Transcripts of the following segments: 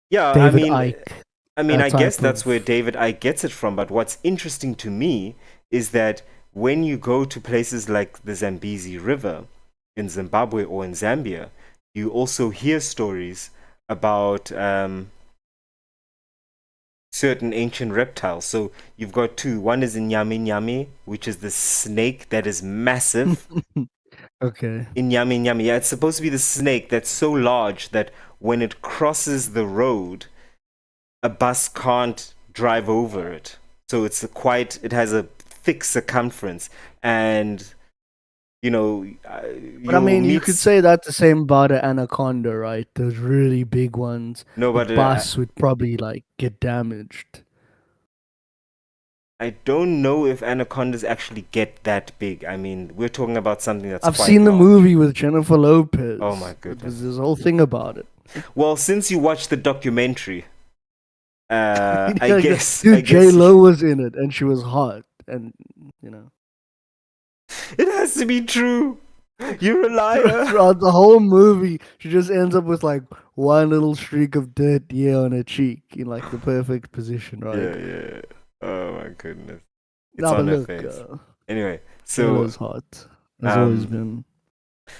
Yeah, David Icke, I that guess type that's where of. David Icke gets it from. But what's interesting to me is that when you go to places like the Zambezi River in Zimbabwe or in Zambia, you also hear stories about certain ancient reptiles. So you've got two. One is in Nyame Nyame, which is the snake that is massive. Okay. In Nyame Nyame, yeah, it's supposed to be the snake that's so large that when it crosses the road, a bus can't drive over it. So it has a thick circumference, and But I you'll mean, you could meet. say that the same about an anaconda, right? Those really big ones. No, A but bus would probably like get damaged. I don't know if anacondas actually get that big. I mean, we're talking about something that's I've quite seen the large. movie with Jennifer Oh my Lopez. It goodness. was this whole thing about it. Well, since you watched the documentary, I Yeah, guess, I dude, J guess Lo was in it, and she was hot, and you know, it has to be true. You're a liar. throughout the whole movie, she just ends up with like one little streak of dirt here on her cheek in like the perfect position, right? Yeah, yeah. Oh my goodness. It's Nah, but on her look, face. Anyway, J-Lo's hot. Has always um, been.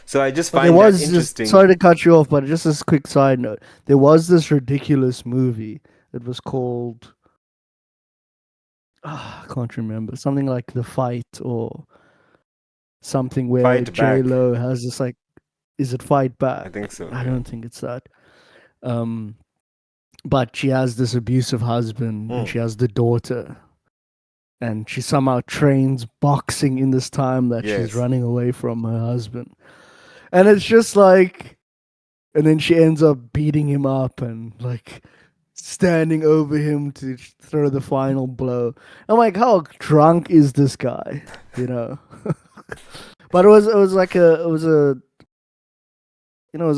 so I just But there find that was just interesting. sorry to cut you off, but just as a quick side note, there was this ridiculous movie. It was called I can't remember something like The Fight or something where Fight J back. Lo has this like, is it Fight I Back? think so, I yeah. don't think it's that. Um, but she has this abusive husband and Mm, she has the daughter, and she somehow trains boxing in this time that she's yes. running away from her husband, and it's just like, and then she ends up beating him up and like standing over him to throw the final blow. I'm like, how drunk is this guy? You know. But it was like it was a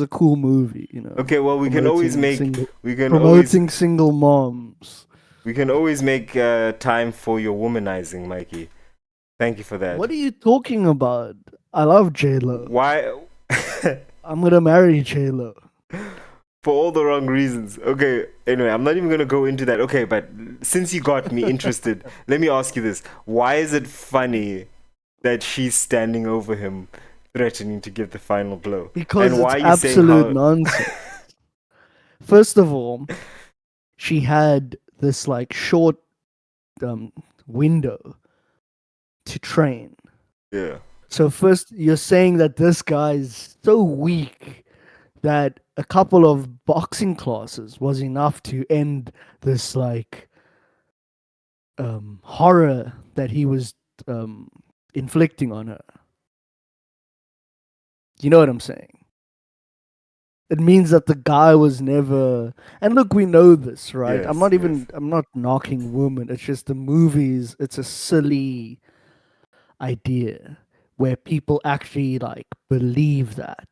cool movie. Okay, well, we can always Promoting single moms. make time for your womanizing, Mikey. Thank you for that. What are you talking about? I love J Lo. Why? I'm gonna marry J Lo. For all the wrong reasons. Okay, anyway, I'm not even gonna go into that. Okay, but since you got me interested, let me ask you this. Why is it funny that she's standing over him, threatening to give the final blow? Because And why it's are you saying absolute how. nonsense. First of all, she had this like short um, window to train. Yeah. So first, you're saying that this guy is so weak that a couple of boxing classes was enough to end this like horror that he was um, inflicting on her. You know what I'm saying? It means that the guy was never. And look, we know this, right? I'm Yes, not yes. even. I'm not knocking women. It's just the movies. It's a silly idea where people actually like believe that.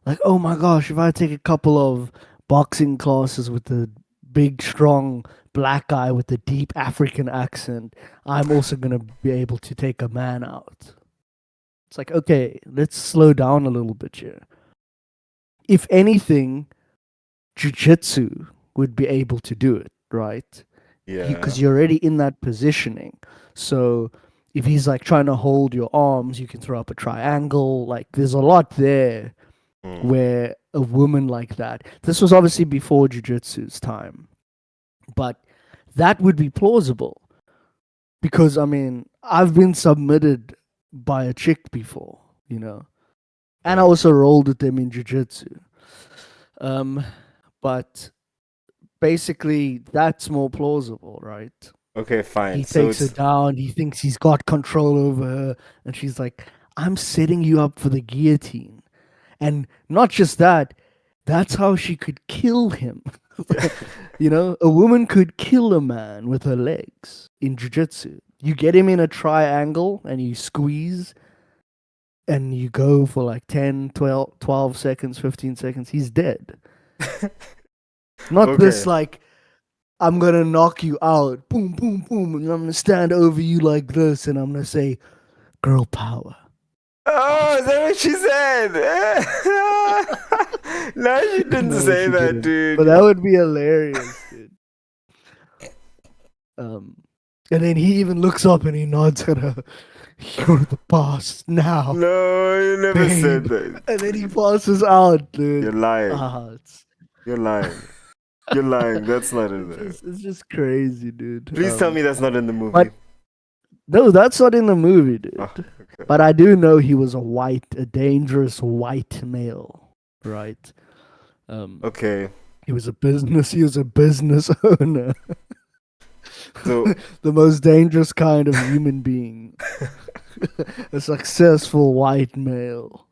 Like, oh my gosh, if I take a couple of boxing classes with the big, strong black guy with the deep African accent, I'm also going to be able to take a man out. It's like, okay, let's slow down a little bit here. If anything, jiu-jitsu would be able to do it, right? Yeah. Because you're already in that positioning. So if he's like trying to hold your arms, you can throw up a triangle. Like there's a lot there Mm. where a woman like that. This was obviously before jiu-jitsu's time, but that would be plausible because I mean I've been submitted by a chick before, and I Mm. also rolled with them in jiu-jitsu. Um, but basically that's more plausible, right? Okay, fine. He So takes her it's down. He thinks he's got control over her, and she's like, "I'm setting you up for the guillotine." And not just that, that's how she could kill him. A woman could kill a man with her legs in jiu-jitsu. You get him in a triangle and you squeeze and you go for like 10, 12 seconds, 15 seconds, he's dead. Not this okay. like, I'm gonna knock you out, boom, boom, boom, and I'm gonna stand over you like this and I'm gonna say, girl power, Oh, boss is that what bitch. she said? No, she didn't No, say she that, didn't. But dude. that would be hilarious, dude. Um, and then he even looks up and he nods at her. You're the boss now, No, you never said babe. that. And then he passes out, You're dude. lying. Ah, You're lying. You're lying. That's not in there. it's just crazy, dude. Please tell me that's not in the But movie. no, that's not in the movie, Oh, dude. okay. But I do know he was a dangerous white male, right? Um, Okay. he was a business owner, So, the most dangerous kind of human being, a successful white male.